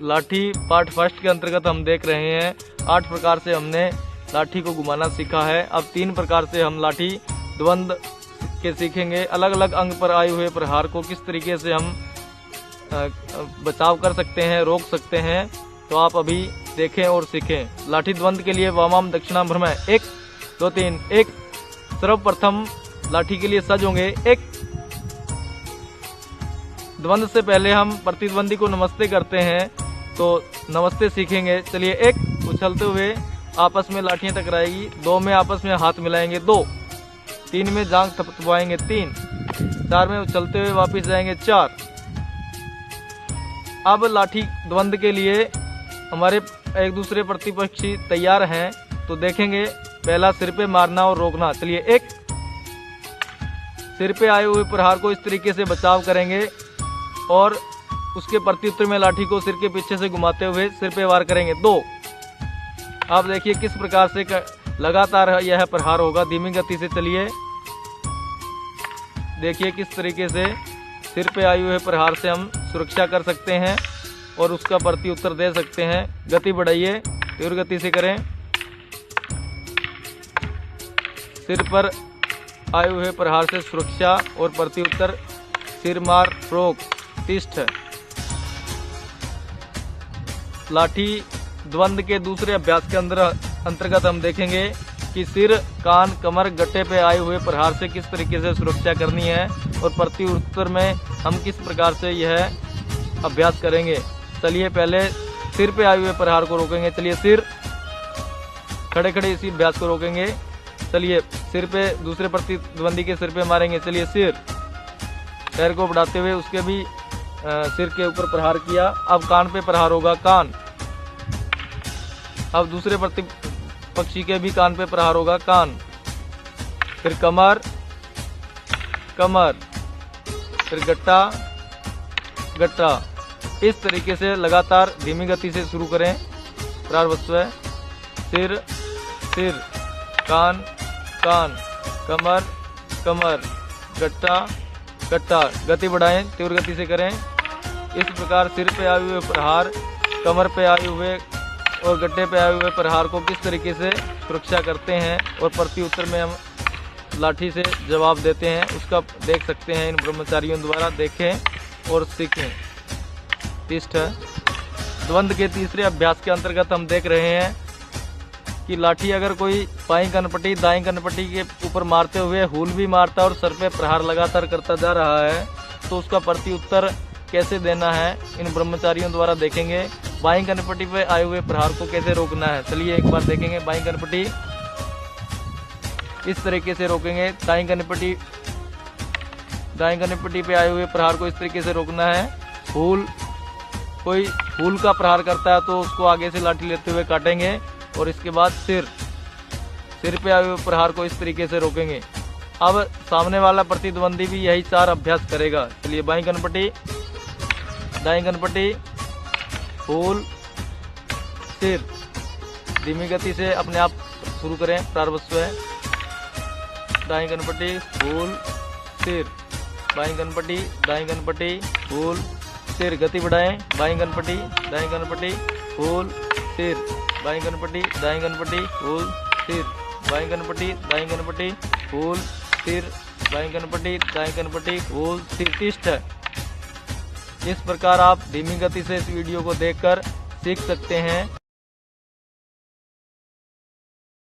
लाठी part first के अंतर्गत हम देख रहे हैं 8 प्रकार से हमने लाठी को घुमाना सीखा है। अब 3 प्रकार से हम लाठी द्वंद के सीखेंगे। अलग अलग अंग पर आए हुए प्रहार को किस तरीके से हम बचाव कर सकते हैं, रोक सकते हैं, तो आप अभी देखें और सीखें। लाठी द्वंद के लिए वामाम दक्षिणाम भ्रमय 1 2 3 1। सर्वप्रथम लाठी के लिए सज होंगे 1। द्वंद से पहले हम प्रतिद्वंदी को नमस्ते करते हैं, तो नमस्ते सीखेंगे। चलिए 1 उछलते हुए आपस में लाठियां टकराएगी, 2 में आपस में हाथ मिलाएंगे 2, 3 में जांघ थपथपाएंगे 3, 4 में उछलते हुए वापस जाएंगे 4। अब लाठी द्वंद के लिए हमारे एक दूसरे प्रतिपक्षी तैयार हैं, तो देखेंगे। पहला सिर पे मारना और रोकना। चलिए 1 सिर पे आए हुए प्रहार को इस तरीके से बचाव करेंगे और उसके प्रत्युत्तर में लाठी को सिर के पीछे से घुमाते हुए सिर पे वार करेंगे 2। आप देखिए किस प्रकार से लगातार यह प्रहार होगा, धीमी गति से। चलिए देखिए किस तरीके से सिर पे आए हुए प्रहार से हम सुरक्षा कर सकते हैं और उसका प्रत्युत्तर दे सकते हैं। गति बढ़ाइए, तीव्र गति से करें। सिर पर आए हुए प्रहार से सुरक्षा और प्रत्युत्तर, सिर मार रोक तिष्ठ। लाठी द्वंद के दूसरे अभ्यास के अंतर्गत हम देखेंगे कि सिर, कान, कमर, गट्टे पे आए हुए प्रहार से किस तरीके से सुरक्षा करनी है और प्रत्युत्तर में हम किस प्रकार से यह अभ्यास करेंगे। चलिए पहले सिर पे आए हुए प्रहार को रोकेंगे। चलिए सिर, खड़े खड़े इसी अभ्यास को रोकेंगे। चलिए सिर पे दूसरे प्रतिद्वंदी के सिर पे मारेंगे। चलिए सिर, पैर को बढ़ाते हुए उसके भी सिर के ऊपर प्रहार किया। अब कान पे प्रहार होगा, कान। अब दूसरे प्रतिपक्षी के भी कान पे प्रहार होगा, कान। फिर कमर, कमर, फिर गट्टा, गट्टा। इस तरीके से लगातार धीमी गति से शुरू करें। प्रारंभ है सिर, सिर, कान, कान, कमर, कमर, गट्टा, गट्टा। गति बढ़ाएं, तीव्र गति से करें। इस प्रकार सिर पे आए हुए प्रहार, कमर पे आए हुए और गट्टे पे आए हुए प्रहार को किस तरीके से सुरक्षा करते हैं और प्रत्युत्तर में हम लाठी से जवाब देते हैं, उसका देख सकते हैं इन ब्रह्मचारियों द्वारा। देखें और सीखें। तिष्ठ। द्वंद के तीसरे अभ्यास के अंतर्गत हम देख रहे हैं कि लाठी अगर कोई बाईं कनपट्टी दाईं कनपट्टी के ऊपर मारते हुए हुल भी मारता है और सर पे प्रहार लगातार करता जा रहा है, तो उसका प्रत्युत्तर कैसे देना है इन ब्रह्मचारियों द्वारा देखेंगे। बाईं कनपट्टी पे आए हुए प्रहार को कैसे रोकना है। चलिए एक बार देखेंगे। बाईं कनपट्टी इस तरीके से रोकेंगे। दाईं कनपट्टी पे आए हुए प्रहार को इस तरीके से रोकना है। हुल, कोई हुल का प्रहार करता है तो उसको आगे से लाठी लेते हुए काटेंगे। और इसके बाद सिर, सिर पे आए हुए प्रहार को इस तरीके से रोकेंगे। अब सामने वाला प्रतिद्वंदी भी यही 4 अभ्यास करेगा। चलिए बाईं कनपट्टी, दाईं कनपट्टी, हुल, सिर। धीमी गति से अपने आप शुरू करें। प्रारंभ है दाईं कनपट्टी, हुल, सिर, बाईं कनपट्टी, दाईं कनपट्टी, हुल, सिर। गति बढ़ाएं। बाईं कनपट्टी, दाईं कनपट्टी, हुल, सिर, बाईं कनपट्टी, दाईं कनपट्टी, हुल, सिर, बाईं कनपट्टी, दाईं कनपट्टी, हुल, सिर, बाईं कनपट्टी, दाईं कनपट्टी, हुल, सिर। तिष्ठ। इस प्रकार आप धीमी गति से इस वीडियो को देखकर सीख सकते हैं।